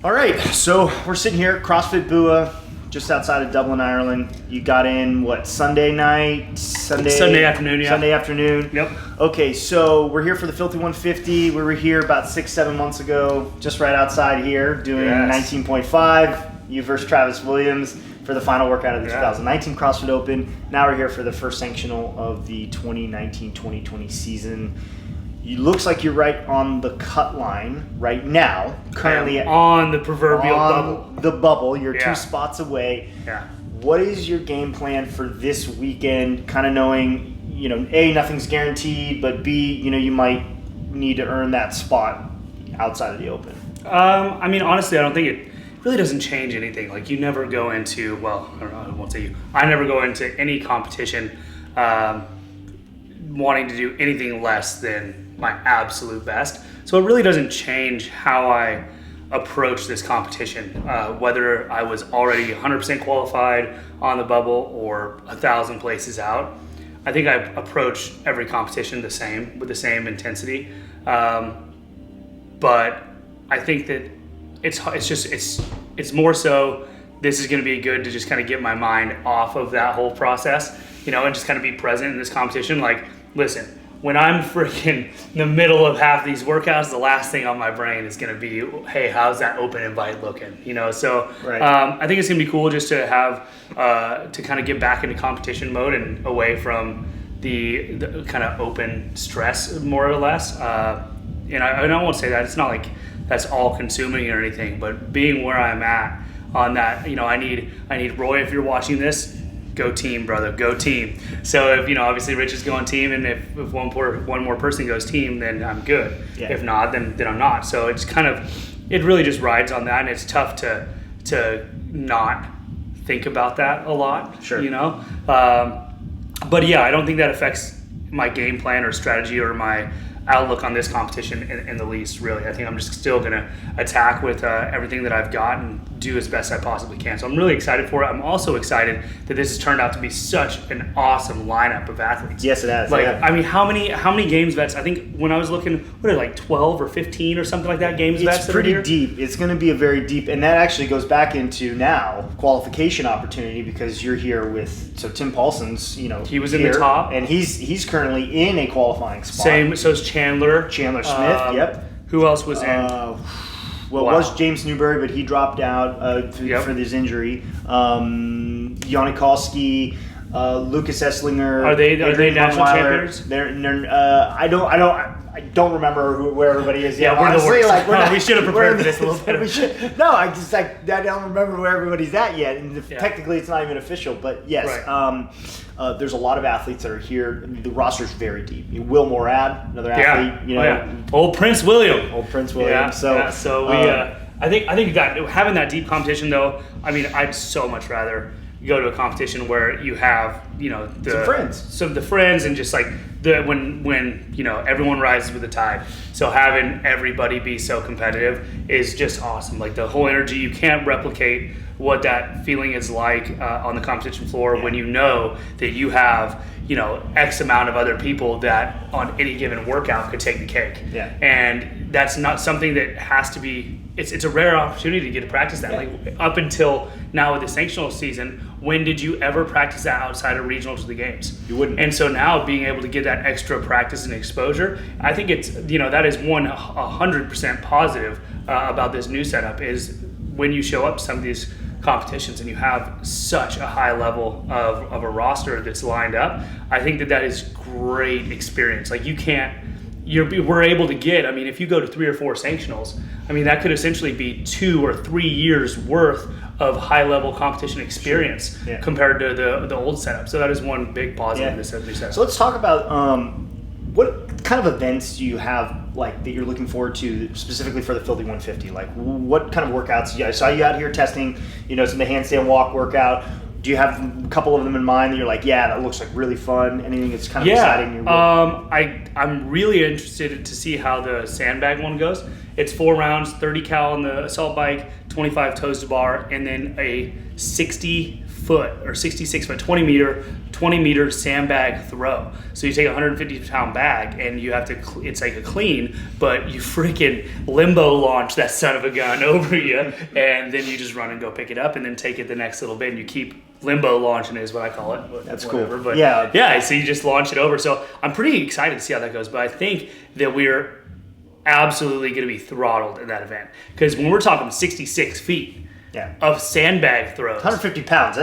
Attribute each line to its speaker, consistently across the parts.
Speaker 1: All right, so we're sitting here at CrossFit Bua, just outside of Dublin, Ireland. You got in, Sunday night?
Speaker 2: Sunday afternoon, yeah.
Speaker 1: Sunday afternoon?
Speaker 2: Yep.
Speaker 1: Okay, so we're here for the Filthy 150. We were here about 6-7 months ago, just right outside here, doing 19.5. You versus Travis Williams for the final workout of the 2019 CrossFit Open. Now we're here for the first Sanctional of the 2019-2020 season. It looks like you're right on the cut line right now. Currently
Speaker 2: on the proverbial bubble.
Speaker 1: The bubble. You're 2 spots away.
Speaker 2: Yeah.
Speaker 1: What is your game plan for this weekend? Kind of knowing, A, nothing's guaranteed, but B, you might need to earn that spot outside of the Open.
Speaker 2: Honestly, I don't think it really doesn't change anything. Like, you never go into, I won't say you. I never go into any competition wanting to do anything less than my absolute best. So it really doesn't change how I approach this competition, whether I was already 100% qualified on the bubble or 1,000 places out. I think I approach every competition the same, with the same intensity. But I think that it's more so this is going to be good to just kind of get my mind off of that whole process, and just kind of be present in this competition. Like, listen, when I'm freaking in the middle of half these workouts, the last thing on my brain is going to be, hey, how's that open invite looking? So I think it's going to be cool just to have, to kind of get back into competition mode and away from the kind of open stress, more or less. And I won't say that. It's not like that's all consuming or anything, but being where I'm at on that, I need Roy, if you're watching this, go team, brother, go team. So if, obviously Rich is going team, and if one more person goes team, then I'm good. Yeah. If not, then I'm not. So it's it really just rides on that, and it's tough to not think about that a lot.
Speaker 1: Sure.
Speaker 2: But yeah, I don't think that affects my game plan or strategy or my outlook on this competition in the least, really. I think I'm just still going to attack with everything that I've got and do as best I possibly can. So I'm really excited for it. I'm also excited that this has turned out to be such an awesome lineup of athletes.
Speaker 1: Yes, it has.
Speaker 2: How many games vets? I think when I was looking, 12 or 15 or something like that games vets?
Speaker 1: It's pretty deep. It's going to be a very deep, and that actually goes back into now qualification opportunity, because you're here with, so Tim Paulson's,
Speaker 2: he was in the top,
Speaker 1: and he's currently in a qualifying spot.
Speaker 2: So is Chandler
Speaker 1: Smith. Yep.
Speaker 2: Who else was in?
Speaker 1: It was James Newberry, but he dropped out for this injury. Janikowski, Lucas Esslinger.
Speaker 2: Are they national champions?
Speaker 1: I don't remember where everybody is yet.
Speaker 2: Yeah, we're
Speaker 1: honestly,
Speaker 2: the worst. We should have prepared for this a little better.
Speaker 1: I don't remember where everybody's at yet, and technically it's not even official. But yes, right. There's a lot of athletes that are here. The roster's very deep. Will Morad, another athlete.
Speaker 2: Old Prince William.
Speaker 1: Yeah.
Speaker 2: So we. I think that having that deep competition, though, I'd so much rather go to a competition where you have the friends, and just like when everyone rises with the tide. So having everybody be so competitive is just awesome. Like, the whole energy, you can't replicate what that feeling is like on the competition floor when you know that you have X amount of other people that on any given workout could take the cake.
Speaker 1: Yeah.
Speaker 2: And that's not something that has to be. It's a rare opportunity to get to practice that. Like, up until now with the Sanctional season, when did you ever practice that outside of regionals to the games?
Speaker 1: You wouldn't.
Speaker 2: And so now being able to get that extra practice and exposure, I think it's that is 100% positive about this new setup, is when you show up to some of these competitions and you have such a high level of a roster that's lined up. I think that is great experience. Like, we're able to get, if you go to 3 or 4 Sanctionals, that could essentially be 2 or 3 years worth of high-level competition experience compared to the old setup. So that is one big positive of this new setup.
Speaker 1: So let's talk about what kind of events do you have that you're looking forward to specifically for the Filthy 150? Like, what kind of workouts? I saw you out here testing, some of the handstand walk workout. Do you have a couple of them in mind that you're like, that looks like really fun? Anything that's kind of exciting?
Speaker 2: I'm really interested to see how the sandbag one goes. It's 4 rounds, 30 cal on the assault bike, 25 toes to bar, and then a 60 foot or 66 foot, 20 meter sandbag throw. So you take a 150 pound bag and you have to, it's like a clean, but you freaking limbo launch that son of a gun over you, and then you just run and go pick it up and then take it the next little bit and you keep limbo launching is what I call it.
Speaker 1: That's
Speaker 2: whatever.
Speaker 1: cool.
Speaker 2: But
Speaker 1: yeah.
Speaker 2: So you just launch it over. So I'm pretty excited to see how that goes, but I think that we're absolutely going to be throttled in that event because when we're talking 66 feet of sandbag throws,
Speaker 1: 150 pounds.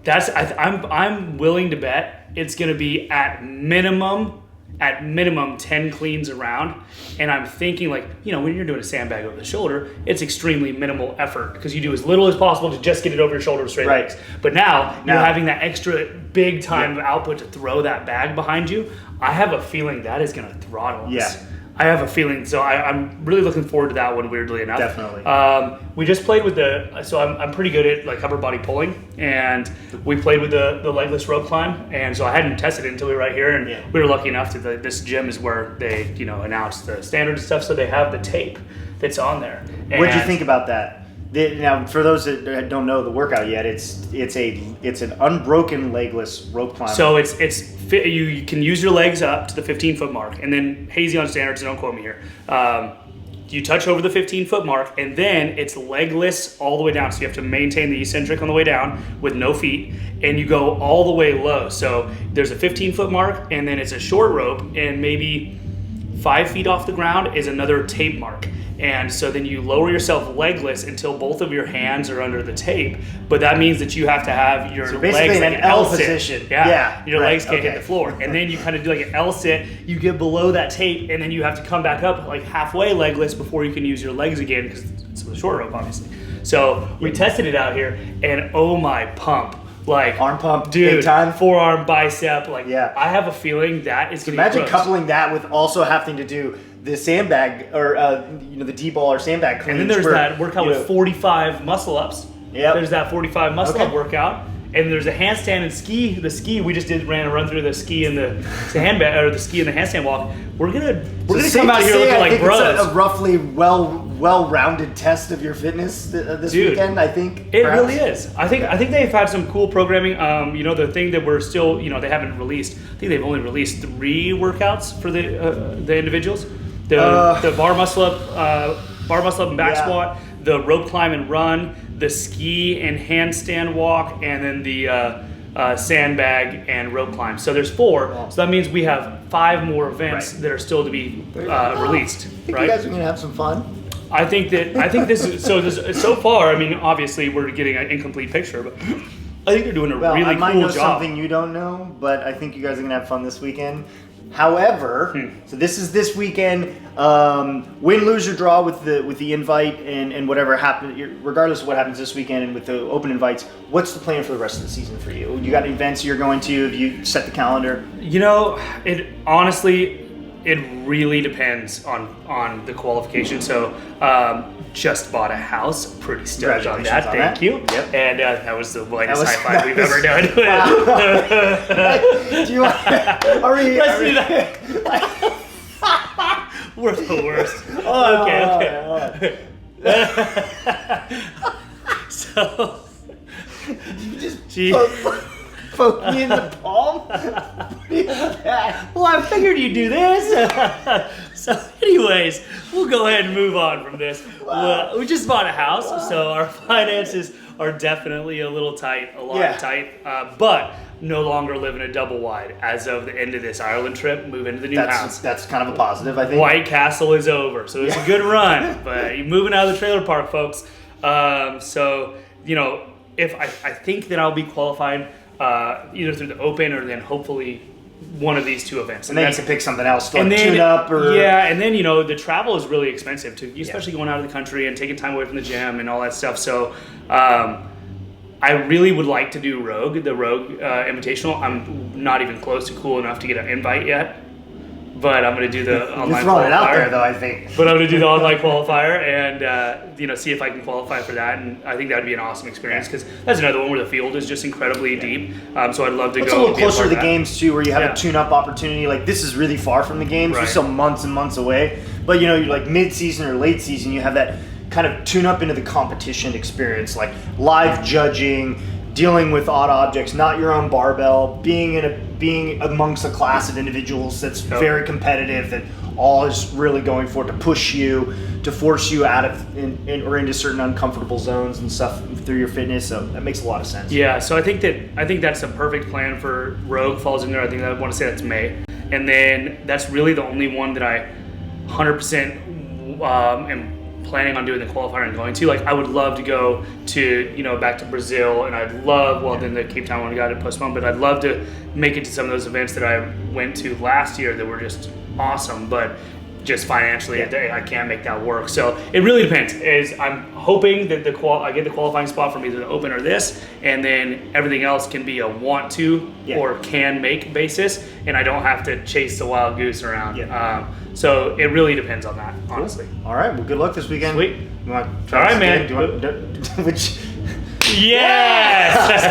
Speaker 2: I'm willing to bet it's going to be at minimum 10 cleans around. And I'm thinking when you're doing a sandbag over the shoulder, it's extremely minimal effort because you do as little as possible to just get it over your shoulder with straight legs. But now you're having that extra big time output to throw that bag behind you. I have a feeling that is going to throttle us.
Speaker 1: Yeah.
Speaker 2: I have a feeling, so I'm really looking forward to that one, weirdly enough.
Speaker 1: Definitely.
Speaker 2: We just played with so I'm pretty good at upper body pulling, and we played with the legless rope climb, and so I hadn't tested it until we were right here, and we were lucky enough to, this gym is where they, announced the standard and stuff, so they have the tape that's on there.
Speaker 1: What'd you think about that? Now, for those that don't know the workout yet, it's an unbroken legless rope climb.
Speaker 2: So you can use your legs up to the 15-foot mark, and then hazy on standards. Don't quote me here. You touch over the 15-foot mark, and then it's legless all the way down. So you have to maintain the eccentric on the way down with no feet, and you go all the way low. So there's a 15-foot mark, and then it's a short rope, and maybe 5 feet off the ground is another tape mark. And so then you lower yourself legless until both of your hands are under the tape. But that means that you have to have your legs
Speaker 1: in an L position.
Speaker 2: Your legs can't hit the floor. And then you kind of do like an L sit. You get below that tape, and then you have to come back up like halfway legless before you can use your legs again because it's a short rope, obviously. So we tested it out here, and oh my pump.
Speaker 1: Arm pump,
Speaker 2: dude,
Speaker 1: big time.
Speaker 2: Forearm, bicep. I have a feeling that is going to be
Speaker 1: Imagine coupling that with also having to do the sandbag or the D-ball or sandbag cleans.
Speaker 2: And then there's that workout with 45 muscle ups.
Speaker 1: Yeah.
Speaker 2: There's that 45 muscle up workout. And there's a handstand and ski. The ski we just ran a run through the ski and the handbag or the ski and the handstand walk. We're gonna come out here looking like bros.
Speaker 1: It's a roughly well-rounded test of your fitness this weekend. I think
Speaker 2: it really is. I think they've had some cool programming. The thing that we're still they haven't released. I think they've only released 3 workouts for the individuals. The bar muscle up and back squat, the rope climb and run, the ski and handstand walk, and then the sandbag and rope climb. So there's 4. So that means we have 5 more events that are still to be released.
Speaker 1: I think you guys are gonna have some fun.
Speaker 2: I think this is so far. I mean, obviously we're getting an incomplete picture, but I think they're doing a really cool job.
Speaker 1: I might know something you don't know, but I think you guys are gonna have fun this weekend. However, so this is this weekend. Win, lose, or draw with the invite and whatever happens, regardless of what happens this weekend and with the open invites. What's the plan for the rest of the season for you? You got events you're going to? Have you set the calendar?
Speaker 2: It honestly, it really depends on the qualification. So, just bought a house. Pretty stoked on that. Thank you.
Speaker 1: Yep.
Speaker 2: And that was the lightest high five we've ever done.
Speaker 1: Do you want?
Speaker 2: Let's do that. We're the worst. Okay. So,
Speaker 1: you just poke me in the palm?
Speaker 2: Well, I figured you'd do this. So anyways, we'll go ahead and move on from this. We just bought a house, so our finances are definitely a little tight, tight, but no longer living a double wide as of the end of this Ireland trip, move into the new house.
Speaker 1: That's kind of a positive, I think.
Speaker 2: White Castle is over, so it's a good run, but you're moving out of the trailer park, folks. If I think that I'll be qualified either through the Open or then hopefully one of these 2 events.
Speaker 1: And then you can pick something else, like tune up or...
Speaker 2: Yeah, and then, the travel is really expensive too, especially going out of the country and taking time away from the gym and all that stuff. So I really would like to do the Rogue Invitational. I'm not even close to cool enough to get an invite yet. But I'm going to do the online qualifier. You're throwing it out
Speaker 1: there, though, I think.
Speaker 2: But I'm going to do the online qualifier and, see if I can qualify for that. And I think that would be an awesome experience because that's another one where the field is just incredibly deep. So I'd love to go.
Speaker 1: It's a little closer to the games, too, where you have a tune-up opportunity. Like, this is really far from the games.
Speaker 2: Right.
Speaker 1: We're still months and months away. But, you're like mid-season or late season, you have that kind of tune-up into the competition experience, like live judging, dealing with odd objects, not your own barbell, being amongst a class of individuals that's very competitive, that all is really going for it to push you, to force you out of or into certain uncomfortable zones and stuff through your fitness. So that makes a lot of sense.
Speaker 2: Yeah, so I think that's a perfect plan for Rogue falls in there. I think I want to say that's May, and then that's really the only one that I 100% am planning on doing the qualifier and going to. Like, I would love to go to, back to Brazil, and I'd love, then the Cape Town one got it postponed, but I'd love to make it to some of those events that I went to last year that were just awesome, but just financially I can't make that work. So it really depends. I'm hoping that I get the qualifying spot from either the Open or this, and then everything else can be a want to or can make basis, and I don't have to chase the wild goose around. So it really depends on that, honestly.
Speaker 1: All right, well, good luck this weekend.
Speaker 2: Sweet.
Speaker 1: You want to try?
Speaker 2: All right, man.
Speaker 1: Which?
Speaker 2: Yes.